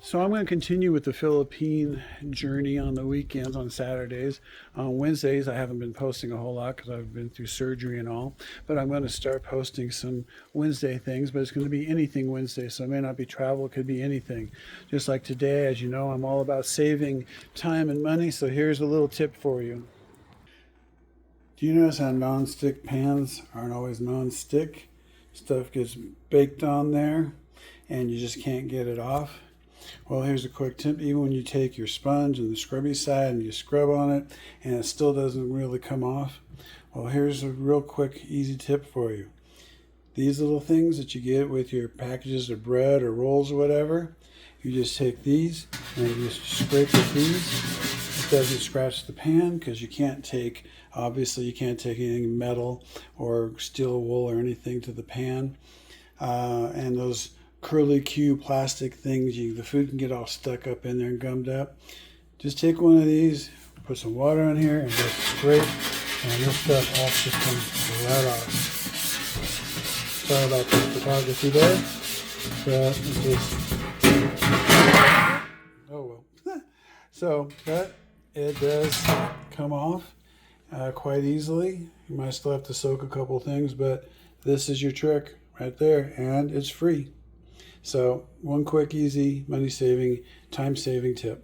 So I'm going to continue with the Philippine journey on the weekends, on Saturdays. On Wednesdays, I haven't been posting a whole lot because I've been through surgery and all. But I'm going to start posting some Wednesday things, but it's going to be anything Wednesday. So it may not be travel, it could be anything. Just like today, as you know, I'm all about saving time and money. So here's a little tip for you. Do you notice how non-stick pans aren't always non-stick? Stuff gets baked on there and you just can't get it off. Well, here's a quick tip. Even when you take your sponge and the scrubby side and you scrub on it and it still doesn't really come off, well, here's a real quick, easy tip for you. These little things that you get with your packages of bread or rolls or whatever, you just take these and you just scrape with these. It doesn't scratch the pan because you can't take, obviously you can't take anything metal or steel wool or anything to the pan. And those curly Q plastic things, the food can get all stuck up in there and gummed up. Just take one of these, put some water in here and just scrape, and this stuff all just comes right off. Sorry about the photography there, but oh well. So, but it does come off quite easily. You might still have to soak a couple things, but this is your trick right there, and it's free. So one quick, easy, money-saving, time-saving tip.